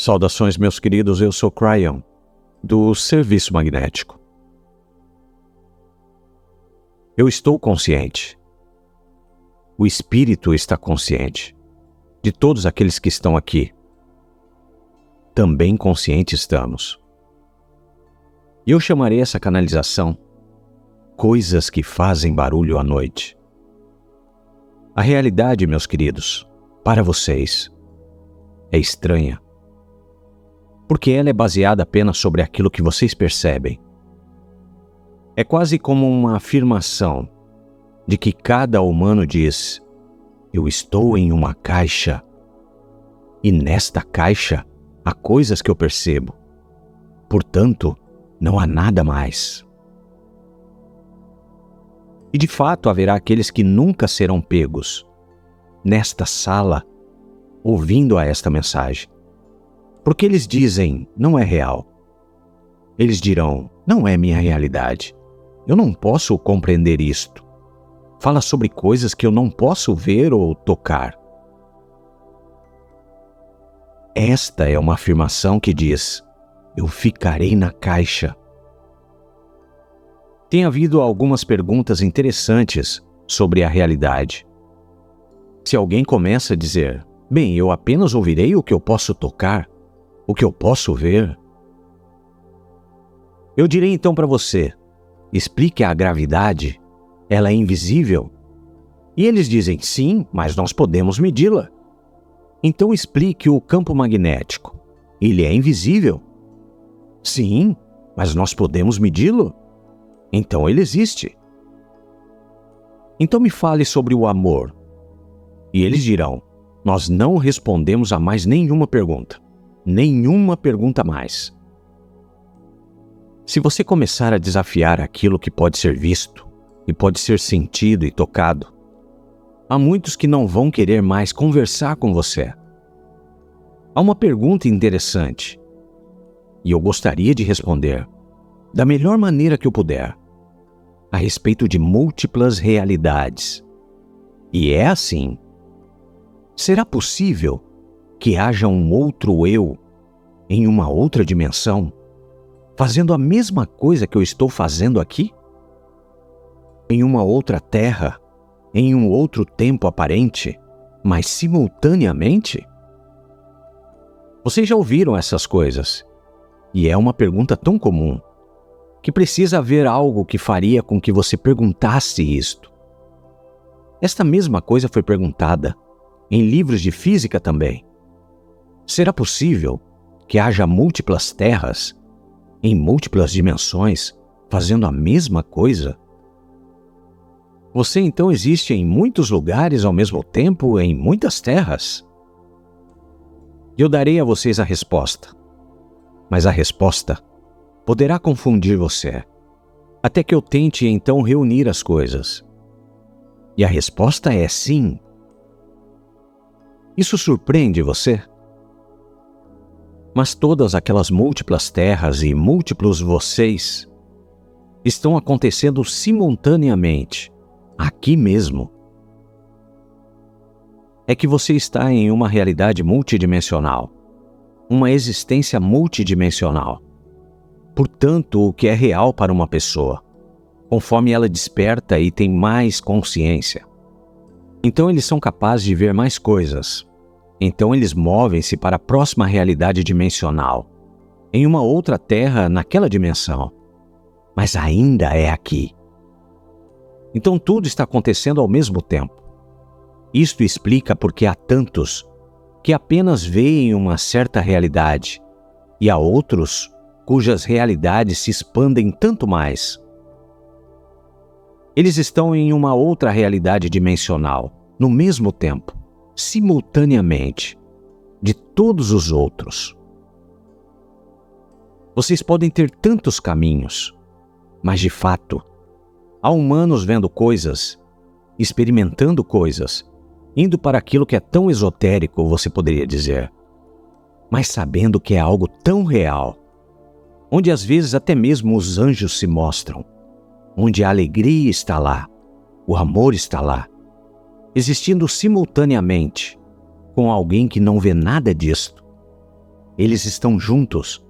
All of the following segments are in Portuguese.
Saudações, meus queridos, eu sou Cryon, do Serviço Magnético. Eu estou consciente. O Espírito está consciente. De todos aqueles que estão aqui, também consciente estamos. E eu chamarei essa canalização coisas que fazem barulho à noite. A realidade, meus queridos, para vocês, é estranha. Porque ela é baseada apenas sobre aquilo que vocês percebem. É quase como uma afirmação de que cada humano diz: eu estou em uma caixa, e nesta caixa há coisas que eu percebo. Portanto, não há nada mais. E de fato haverá aqueles que nunca serão pegos nesta sala ouvindo a esta mensagem. Porque eles dizem, não é real. Eles dirão, não é minha realidade. Eu não posso compreender isto. Fala sobre coisas que eu não posso ver ou tocar. Esta é uma afirmação que diz, eu ficarei na caixa. Tem havido algumas perguntas interessantes sobre a realidade. Se alguém começa a dizer, bem, eu apenas ouvirei o que eu posso tocar, o que eu posso ver. Eu direi então para você, explique a gravidade, ela é invisível? E eles dizem, sim, mas nós podemos medi-la. Então explique o campo magnético, ele é invisível? Sim, mas nós podemos medi-lo? Então ele existe. Então me fale sobre o amor. E eles dirão, nós não respondemos a mais nenhuma pergunta. Nenhuma pergunta mais. Se você começar a desafiar aquilo que pode ser visto, e pode ser sentido e tocado, há muitos que não vão querer mais conversar com você. Há uma pergunta interessante, e eu gostaria de responder, da melhor maneira que eu puder, a respeito de múltiplas realidades. E é assim. Será possível que haja um outro eu em uma outra dimensão, fazendo a mesma coisa que eu estou fazendo aqui? Em uma outra terra, em um outro tempo aparente, mas simultaneamente? Vocês já ouviram essas coisas? E é uma pergunta tão comum, que precisa haver algo que faria com que você perguntasse isto. Esta mesma coisa foi perguntada em livros de física também. Será possível que haja múltiplas terras, em múltiplas dimensões, fazendo a mesma coisa? Você então existe em muitos lugares ao mesmo tempo, em muitas terras? Eu darei a vocês a resposta. Mas a resposta poderá confundir você, até que eu tente então reunir as coisas. E a resposta é sim. Isso surpreende você? Mas todas aquelas múltiplas terras e múltiplos vocês estão acontecendo simultaneamente, aqui mesmo. É que você está em uma realidade multidimensional, uma existência multidimensional. Portanto, o que é real para uma pessoa, conforme ela desperta e tem mais consciência. Então eles são capazes de ver mais coisas. Então eles movem-se para a próxima realidade dimensional, em uma outra terra naquela dimensão. Mas ainda é aqui. Então tudo está acontecendo ao mesmo tempo. Isto explica porque há tantos que apenas veem uma certa realidade e há outros cujas realidades se expandem tanto mais. Eles estão em uma outra realidade dimensional, no mesmo tempo, simultaneamente, de todos os outros. Vocês podem ter tantos caminhos, mas de fato, há humanos vendo coisas, experimentando coisas, indo para aquilo que é tão esotérico, você poderia dizer, mas sabendo que é algo tão real, onde às vezes até mesmo os anjos se mostram, onde a alegria está lá, o amor está lá, existindo simultaneamente com alguém que não vê nada disto. Eles estão juntos,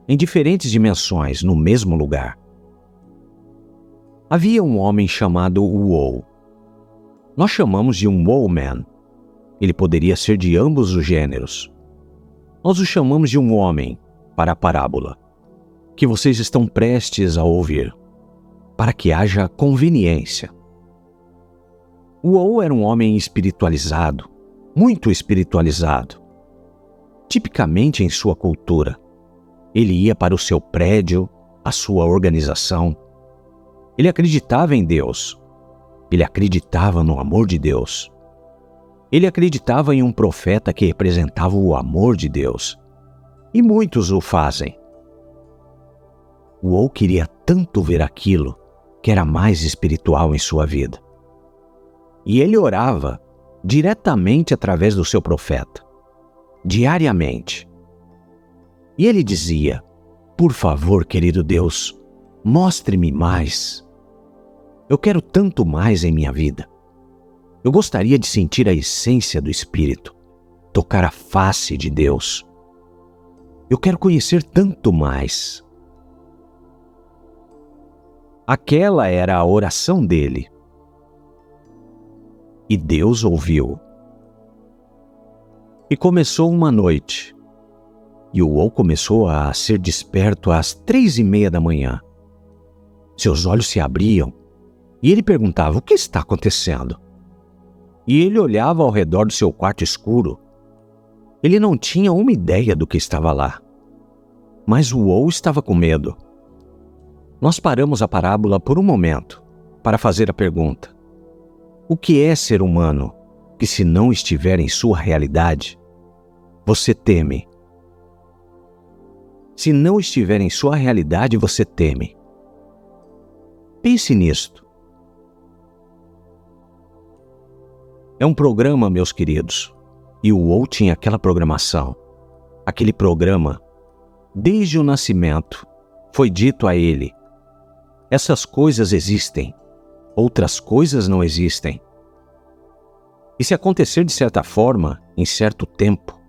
em diferentes dimensões, no mesmo lugar. Havia um homem chamado Uou. Nós chamamos de um Wowman. Ele poderia ser de ambos os gêneros. Nós o chamamos de um homem para a parábola, que vocês estão prestes a ouvir, para que haja conveniência. Uou era um homem espiritualizado, muito espiritualizado. Tipicamente em sua cultura, ele ia para o seu prédio, a sua organização. Ele acreditava em Deus. Ele acreditava no amor de Deus. Ele acreditava em um profeta que representava o amor de Deus. E muitos o fazem. Uou queria tanto ver aquilo que era mais espiritual em sua vida. E ele orava diretamente através do seu profeta, diariamente. E ele dizia: por favor, querido Deus, mostre-me mais. Eu quero tanto mais em minha vida. Eu gostaria de sentir a essência do Espírito, tocar a face de Deus. Eu quero conhecer tanto mais. Aquela era a oração dele. E Deus ouviu. E começou uma noite. E Uou começou a ser desperto às 3:30 da manhã. Seus olhos se abriam e ele perguntava: o que está acontecendo? E ele olhava ao redor do seu quarto escuro. Ele não tinha uma ideia do que estava lá. Mas Uou estava com medo. Nós paramos a parábola por um momento para fazer a pergunta: o que é ser humano que, se não estiver em sua realidade, você teme? Se não estiver em sua realidade, você teme. Pense nisto. É um programa, meus queridos, e o Uou tinha aquela programação. Aquele programa, desde o nascimento, foi dito a ele: essas coisas existem, outras coisas não existem. E se acontecer de certa forma, em certo tempo,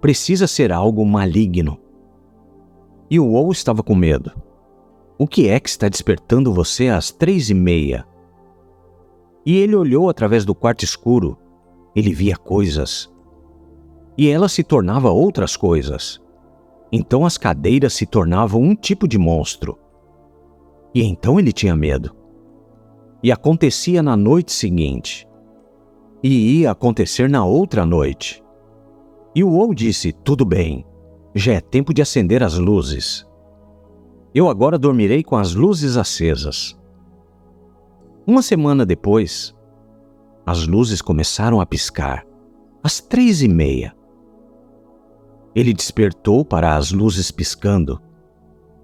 precisa ser algo maligno. E o Uou estava com medo. O que é que está despertando você às 3:30? E ele olhou através do quarto escuro. Ele via coisas. E elas se tornavam outras coisas. Então as cadeiras se tornavam um tipo de monstro. E então ele tinha medo. E acontecia na noite seguinte. E ia acontecer na outra noite. E o Uou disse: tudo bem, já é tempo de acender as luzes. Eu agora dormirei com as luzes acesas. Uma semana depois, as luzes começaram a piscar, às 3:30. Ele despertou para as luzes piscando.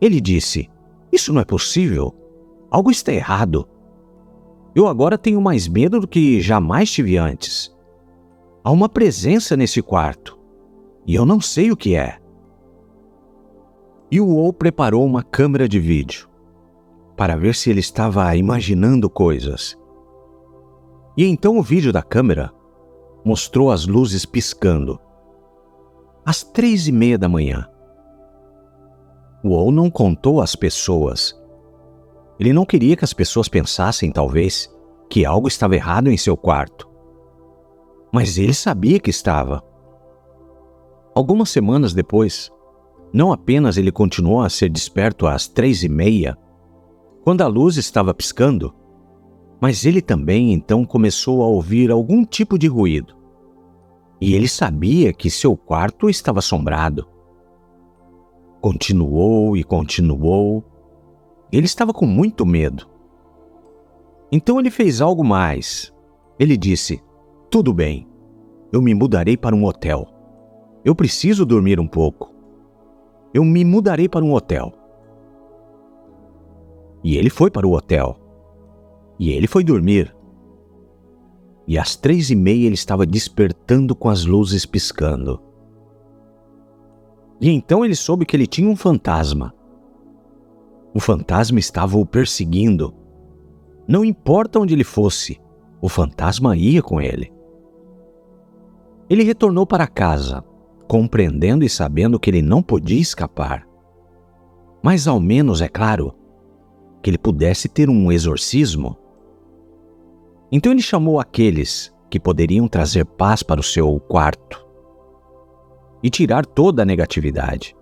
Ele disse: isso não é possível. Algo está errado. Eu agora tenho mais medo do que jamais tive antes. Há uma presença nesse quarto, e eu não sei o que é. E o Uou preparou uma câmera de vídeo para ver se ele estava imaginando coisas. E então o vídeo da câmera mostrou as luzes piscando. Às 3:30 da manhã. O Uou não contou às pessoas. Ele não queria que as pessoas pensassem, talvez, que algo estava errado em seu quarto. Mas ele sabia que estava. Algumas semanas depois, não apenas ele continuou a ser desperto às 3:30, quando a luz estava piscando, mas ele também então começou a ouvir algum tipo de ruído. E ele sabia que seu quarto estava assombrado. Continuou e continuou. Ele estava com muito medo. Então ele fez algo mais. Ele disse: tudo bem, eu me mudarei para um hotel. Eu preciso dormir um pouco. Eu me mudarei para um hotel. E ele foi para o hotel. E ele foi dormir. E às 3:30 ele estava despertando com as luzes piscando. E então ele soube que ele tinha um fantasma. O fantasma estava o perseguindo. Não importa onde ele fosse, o fantasma ia com ele. Ele retornou para casa compreendendo e sabendo que ele não podia escapar. Mas ao menos, é claro, que ele pudesse ter um exorcismo. Então ele chamou aqueles que poderiam trazer paz para o seu quarto e tirar toda a negatividade.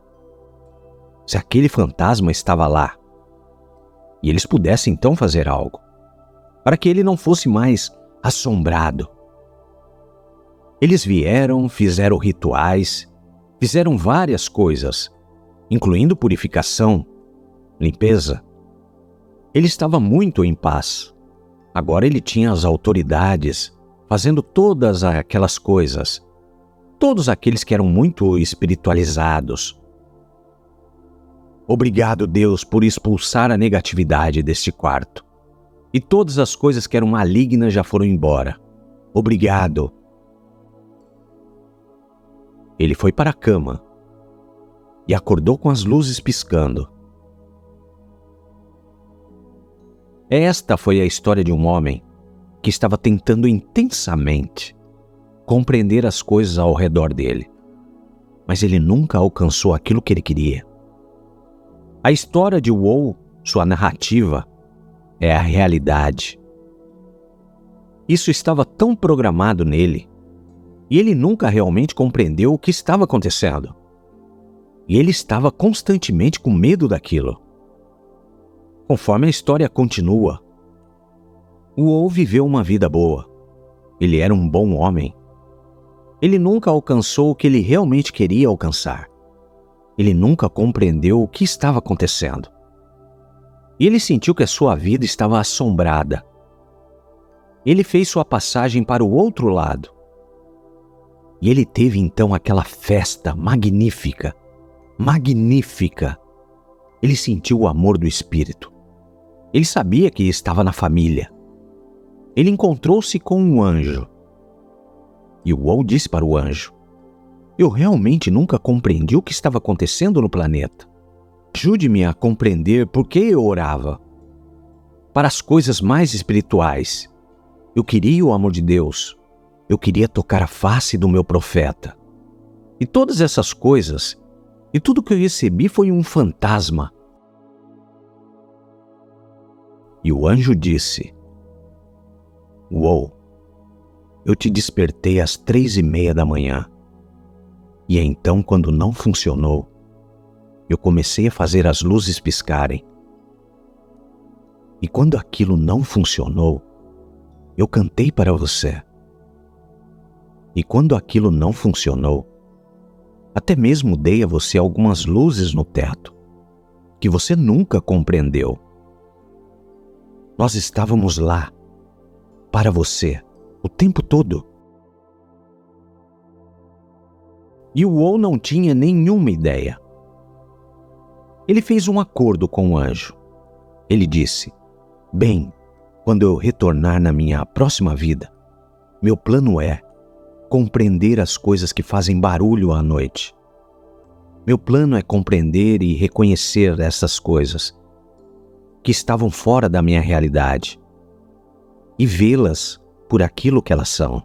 Se aquele fantasma estava lá, e eles pudessem então fazer algo, para que ele não fosse mais assombrado. Eles vieram, fizeram rituais, fizeram várias coisas, incluindo purificação, limpeza. Ele estava muito em paz. Agora ele tinha as autoridades fazendo todas aquelas coisas. Todos aqueles que eram muito espiritualizados. Obrigado, Deus, por expulsar a negatividade deste quarto. E todas as coisas que eram malignas já foram embora. Obrigado. Ele foi para a cama e acordou com as luzes piscando. Esta foi a história de um homem que estava tentando intensamente compreender as coisas ao redor dele, mas ele nunca alcançou aquilo que ele queria. A história de Wall, sua narrativa, é a realidade. Isso estava tão programado nele, e ele nunca realmente compreendeu o que estava acontecendo. E ele estava constantemente com medo daquilo. Conforme a história continua, Wall viveu uma vida boa. Ele era um bom homem. Ele nunca alcançou o que ele realmente queria alcançar. Ele nunca compreendeu o que estava acontecendo. E ele sentiu que a sua vida estava assombrada. Ele fez sua passagem para o outro lado. E ele teve então aquela festa magnífica. Magnífica. Ele sentiu o amor do Espírito. Ele sabia que estava na família. Ele encontrou-se com um anjo. E o Wall disse para o anjo: eu realmente nunca compreendi o que estava acontecendo no planeta. Ajude-me a compreender por que eu orava. Para as coisas mais espirituais. Eu queria o amor de Deus. Eu queria tocar a face do meu profeta. E todas essas coisas, e tudo que eu recebi foi um fantasma. E o anjo disse: Wall, eu te despertei às 3:30 da manhã. E então, quando não funcionou, eu comecei a fazer as luzes piscarem. E quando aquilo não funcionou, eu cantei para você. E quando aquilo não funcionou, até mesmo dei a você algumas luzes no teto, que você nunca compreendeu. Nós estávamos lá, para você, o tempo todo. E o Wall não tinha nenhuma ideia. Ele fez um acordo com o anjo. Ele disse: bem, quando eu retornar na minha próxima vida, meu plano é compreender as coisas que fazem barulho à noite. Meu plano é compreender e reconhecer essas coisas que estavam fora da minha realidade e vê-las por aquilo que elas são.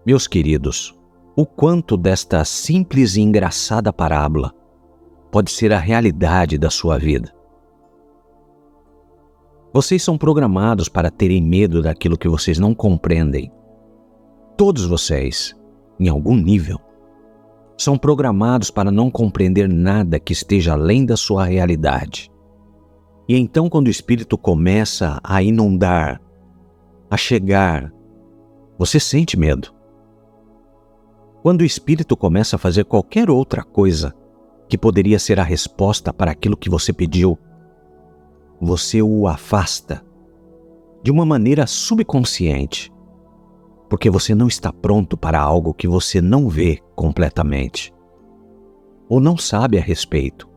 Meus queridos, o quanto desta simples e engraçada parábola pode ser a realidade da sua vida. Vocês são programados para terem medo daquilo que vocês não compreendem. Todos vocês, em algum nível, são programados para não compreender nada que esteja além da sua realidade. E então, quando o Espírito começa a inundar, a chegar, você sente medo. Quando o Espírito começa a fazer qualquer outra coisa que poderia ser a resposta para aquilo que você pediu, você o afasta de uma maneira subconsciente, porque você não está pronto para algo que você não vê completamente, ou não sabe a respeito,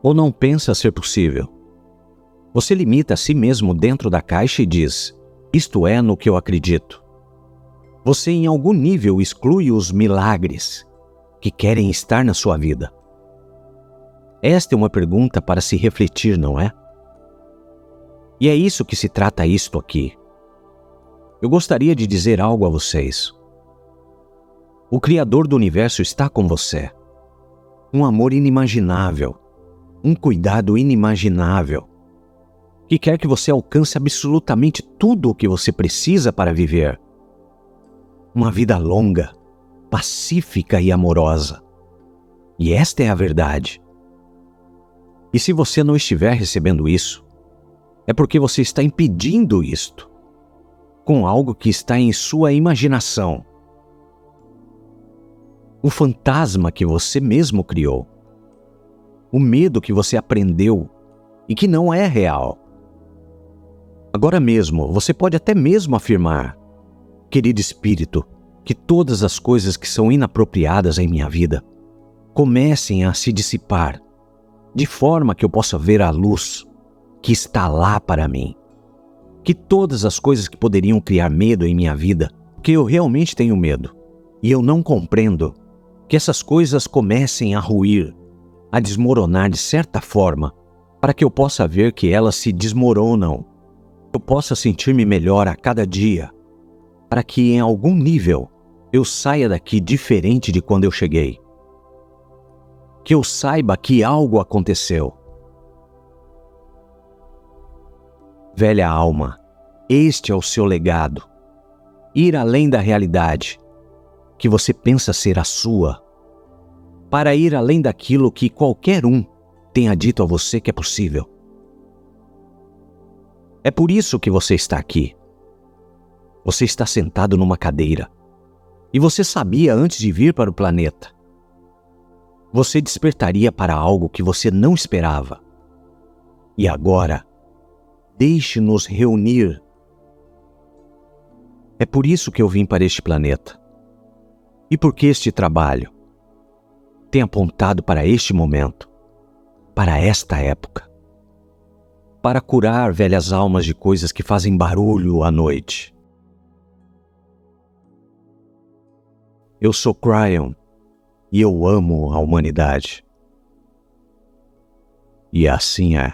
ou não pensa ser possível. Você limita a si mesmo dentro da caixa e diz: isto é no que eu acredito. Você em algum nível exclui os milagres que querem estar na sua vida. Esta é uma pergunta para se refletir, não é? E é isso que se trata isto aqui. eu gostaria de dizer algo a vocês. O Criador do Universo está com você. Um amor inimaginável, um cuidado inimaginável, que quer que você alcance absolutamente tudo o que você precisa para viver. Uma vida longa, pacífica e amorosa. E esta é a verdade. E se você não estiver recebendo isso, é porque você está impedindo isto com algo que está em sua imaginação. O fantasma que você mesmo criou. O medo que você aprendeu e que não é real. Agora mesmo, você pode até mesmo afirmar: querido espírito, que todas as coisas que são inapropriadas em minha vida comecem a se dissipar, de forma que eu possa ver a luz que está lá para mim. Que todas as coisas que poderiam criar medo em minha vida, porque eu realmente tenho medo, e eu não compreendo, que essas coisas comecem a ruir, a desmoronar de certa forma, para que eu possa ver que elas se desmoronam. Eu possa sentir-me melhor a cada dia, para que em algum nível eu saia daqui diferente de quando eu cheguei. Que eu saiba que algo aconteceu. Velha alma, este é o seu legado. Ir além da realidade, que você pensa ser a sua, para ir além daquilo que qualquer um tenha dito a você que é possível. É por isso que você está aqui. Você está sentado numa cadeira. E você sabia antes de vir para o planeta. Você despertaria para algo que você não esperava. E agora, deixe-nos reunir. É por isso que eu vim para este planeta. E porque este trabalho tem apontado para este momento, para esta época, para curar velhas almas de coisas que fazem barulho à noite. Eu sou Cryon e eu amo a humanidade. E assim é.